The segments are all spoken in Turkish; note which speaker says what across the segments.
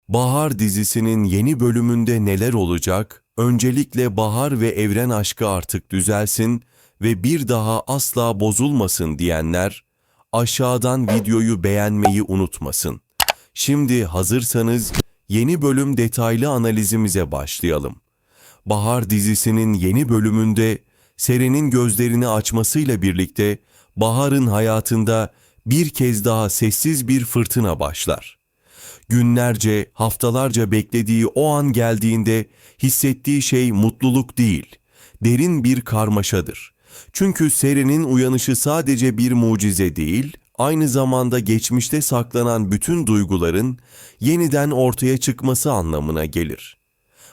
Speaker 1: Bahar dizisinin yeni bölümünde neler olacak? Öncelikle Bahar ve evren aşkı artık düzelsin ve bir daha asla bozulmasın diyenler aşağıdan videoyu beğenmeyi unutmasın. Şimdi hazırsanız yeni bölüm detaylı analizimize başlayalım. Bahar dizisinin yeni bölümünde Seren'in gözlerini açmasıyla birlikte Bahar'ın hayatında bir kez daha sessiz bir fırtına başlar. Günlerce, haftalarca beklediği o an geldiğinde hissettiği şey mutluluk değil, derin bir karmaşadır. Çünkü Seren'in uyanışı sadece bir mucize değil, aynı zamanda geçmişte saklanan bütün duyguların yeniden ortaya çıkması anlamına gelir.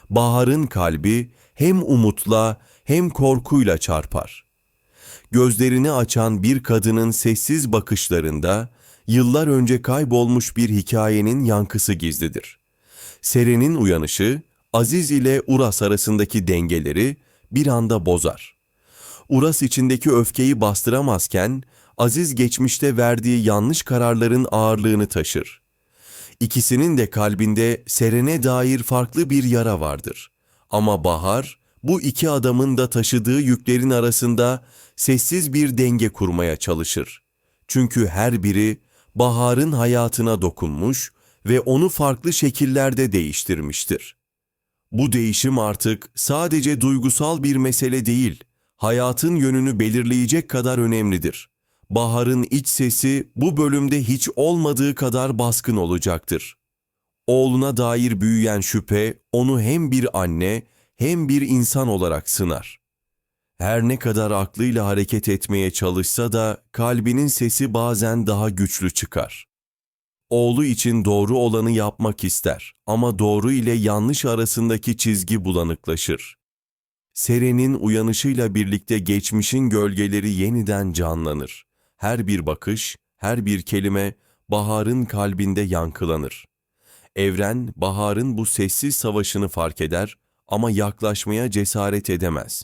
Speaker 1: Bahar'ın kalbi hem umutla hem korkuyla çarpar. Gözlerini açan bir kadının sessiz bakışlarında yıllar önce kaybolmuş bir hikayenin yankısı gizlidir. Seren'in uyanışı, Aziz ile Uras arasındaki dengeleri bir anda bozar. Uras içindeki öfkeyi bastıramazken, Aziz geçmişte verdiği yanlış kararların ağırlığını taşır. İkisinin de kalbinde Seren'e dair farklı bir yara vardır. Ama Bahar, bu iki adamın da taşıdığı yüklerin arasında sessiz bir denge kurmaya çalışır. Çünkü her biri Bahar'ın hayatına dokunmuş ve onu farklı şekillerde değiştirmiştir. Bu değişim artık sadece duygusal bir mesele değil, hayatın yönünü belirleyecek kadar önemlidir. Bahar'ın iç sesi bu bölümde hiç olmadığı kadar baskın olacaktır. Oğluna dair büyüyen şüphe onu hem bir anne hem bir insan olarak sınar. Her ne kadar aklıyla hareket etmeye çalışsa da kalbinin sesi bazen daha güçlü çıkar. Oğlu için doğru olanı yapmak ister ama doğru ile yanlış arasındaki çizgi bulanıklaşır. Seren'in uyanışıyla birlikte geçmişin gölgeleri yeniden canlanır. Her bir bakış, her bir kelime Bahar'ın kalbinde yankılanır. Evren, Bahar'ın bu sessiz savaşını fark eder ama yaklaşmaya cesaret edemez.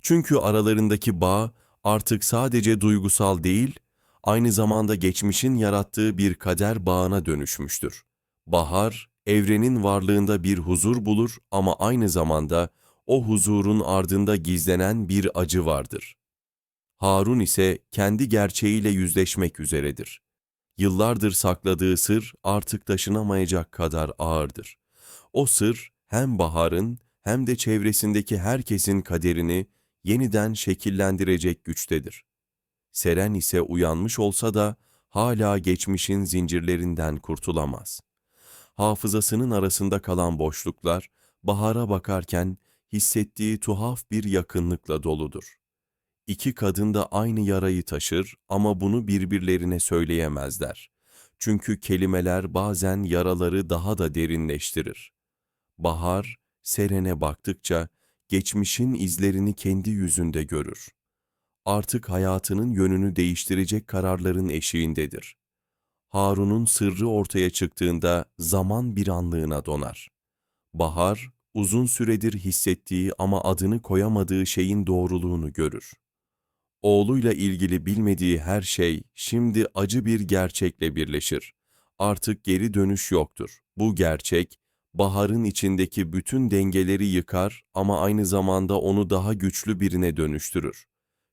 Speaker 1: Çünkü aralarındaki bağ artık sadece duygusal değil, aynı zamanda geçmişin yarattığı bir kader bağına dönüşmüştür. Bahar, evrenin varlığında bir huzur bulur ama aynı zamanda o huzurun ardında gizlenen bir acı vardır. Harun ise kendi gerçeğiyle yüzleşmek üzeredir. Yıllardır sakladığı sır artık taşınamayacak kadar ağırdır. O sır hem Bahar'ın hem de çevresindeki herkesin kaderini yeniden şekillendirecek güçtedir. Seren ise uyanmış olsa da hala geçmişin zincirlerinden kurtulamaz. Hafızasının arasında kalan boşluklar Bahar'a bakarken hissettiği tuhaf bir yakınlıkla doludur. İki kadın da aynı yarayı taşır ama bunu birbirlerine söyleyemezler. Çünkü kelimeler bazen yaraları daha da derinleştirir. Bahar, Seren'e baktıkça geçmişin izlerini kendi yüzünde görür. Artık hayatının yönünü değiştirecek kararların eşiğindedir. Harun'un sırrı ortaya çıktığında zaman bir anlığına donar. Bahar, uzun süredir hissettiği ama adını koyamadığı şeyin doğruluğunu görür. Oğluyla ilgili bilmediği her şey şimdi acı bir gerçekle birleşir. Artık geri dönüş yoktur. Bu gerçek, Bahar'ın içindeki bütün dengeleri yıkar ama aynı zamanda onu daha güçlü birine dönüştürür.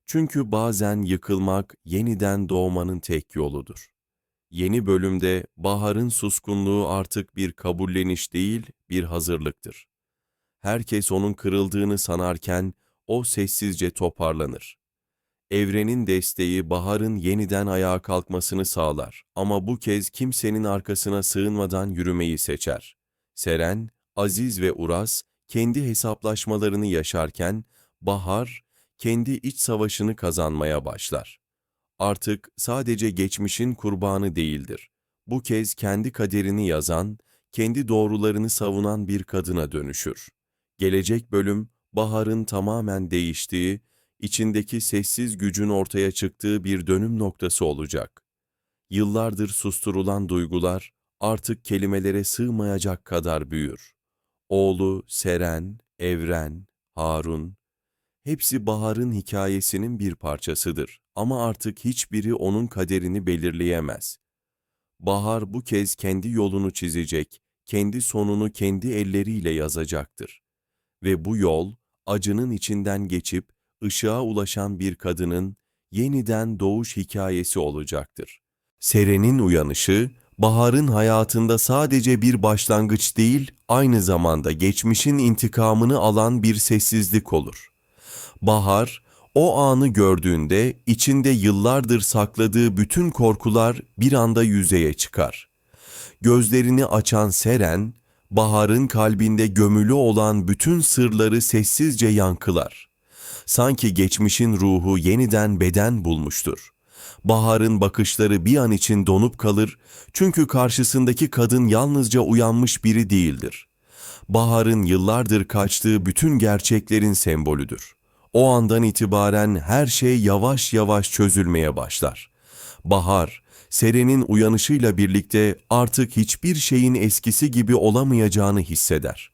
Speaker 1: Çünkü bazen yıkılmak yeniden doğmanın tek yoludur. Yeni bölümde Bahar'ın suskunluğu artık bir kabulleniş değil, bir hazırlıktır. Herkes onun kırıldığını sanarken o sessizce toparlanır. Evrenin desteği Bahar'ın yeniden ayağa kalkmasını sağlar ama bu kez kimsenin arkasına sığınmadan yürümeyi seçer. Seren, Aziz ve Uras kendi hesaplaşmalarını yaşarken Bahar kendi iç savaşını kazanmaya başlar. Artık sadece geçmişin kurbanı değildir. Bu kez kendi kaderini yazan, kendi doğrularını savunan bir kadına dönüşür. Gelecek bölüm, Bahar'ın tamamen değiştiği, içindeki sessiz gücün ortaya çıktığı bir dönüm noktası olacak. Yıllardır susturulan duygular artık kelimelere sığmayacak kadar büyür. Oğlu, Seren, Evren, Harun, hepsi Bahar'ın hikayesinin bir parçasıdır ama artık hiçbiri onun kaderini belirleyemez. Bahar bu kez kendi yolunu çizecek, kendi sonunu kendi elleriyle yazacaktır. Ve bu yol, acının içinden geçip ışığa ulaşan bir kadının yeniden doğuş hikayesi olacaktır. Seren'in uyanışı, Bahar'ın hayatında sadece bir başlangıç değil, aynı zamanda geçmişin intikamını alan bir sessizlik olur. Bahar, o anı gördüğünde içinde yıllardır sakladığı bütün korkular bir anda yüzeye çıkar. Gözlerini açan Seren, Bahar'ın kalbinde gömülü olan bütün sırları sessizce yankılar. Sanki geçmişin ruhu yeniden beden bulmuştur. Bahar'ın bakışları bir an için donup kalır, çünkü karşısındaki kadın yalnızca uyanmış biri değildir. Bahar'ın yıllardır kaçtığı bütün gerçeklerin sembolüdür. O andan itibaren her şey yavaş yavaş çözülmeye başlar. Bahar, Seren'in uyanışıyla birlikte artık hiçbir şeyin eskisi gibi olamayacağını hisseder.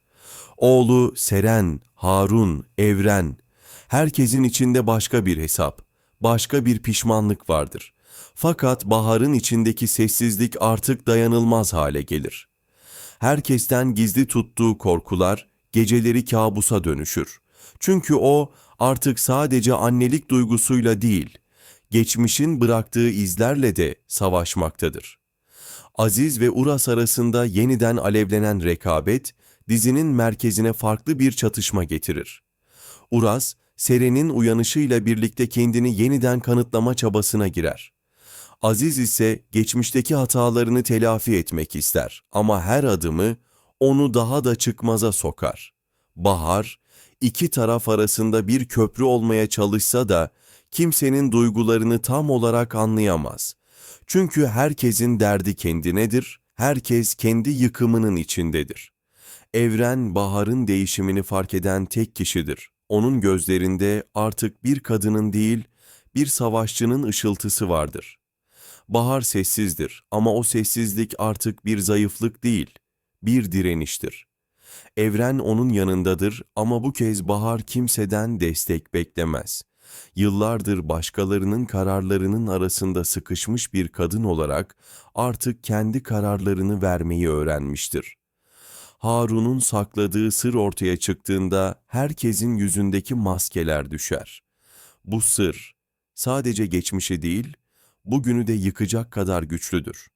Speaker 1: Oğlu Seren, Harun, Evren, herkesin içinde başka bir hesap, başka bir pişmanlık vardır. Fakat Bahar'ın içindeki sessizlik artık dayanılmaz hale gelir. Herkesten gizli tuttuğu korkular geceleri kabusa dönüşür. Çünkü o artık sadece annelik duygusuyla değil, geçmişin bıraktığı izlerle de savaşmaktadır. Aziz ve Uras arasında yeniden alevlenen rekabet, dizinin merkezine farklı bir çatışma getirir. Uras, Seren'in uyanışıyla birlikte kendini yeniden kanıtlama çabasına girer. Aziz ise geçmişteki hatalarını telafi etmek ister ama her adımı onu daha da çıkmaza sokar. Bahar, iki taraf arasında bir köprü olmaya çalışsa da kimsenin duygularını tam olarak anlayamaz. Çünkü herkesin derdi kendinedir, herkes kendi yıkımının içindedir. Evren, Bahar'ın değişimini fark eden tek kişidir. Onun gözlerinde artık bir kadının değil, bir savaşçının ışıltısı vardır. Bahar sessizdir ama o sessizlik artık bir zayıflık değil, bir direniştir. Evren onun yanındadır ama bu kez Bahar kimseden destek beklemez. Yıllardır başkalarının kararlarının arasında sıkışmış bir kadın olarak artık kendi kararlarını vermeyi öğrenmiştir. Harun'un sakladığı sır ortaya çıktığında herkesin yüzündeki maskeler düşer. Bu sır sadece geçmişi değil, bugünü de yıkacak kadar güçlüdür.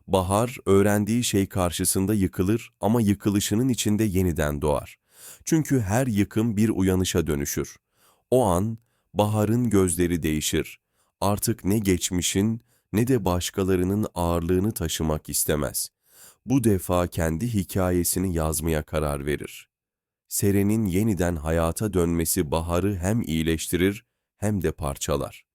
Speaker 1: Bahar, öğrendiği şey karşısında yıkılır ama yıkılışının içinde yeniden doğar. Çünkü her yıkım bir uyanışa dönüşür. O an, Bahar'ın gözleri değişir. Artık ne geçmişin ne de başkalarının ağırlığını taşımak istemez. Bu defa kendi hikayesini yazmaya karar verir. Seren'in yeniden hayata dönmesi Bahar'ı hem iyileştirir hem de parçalar.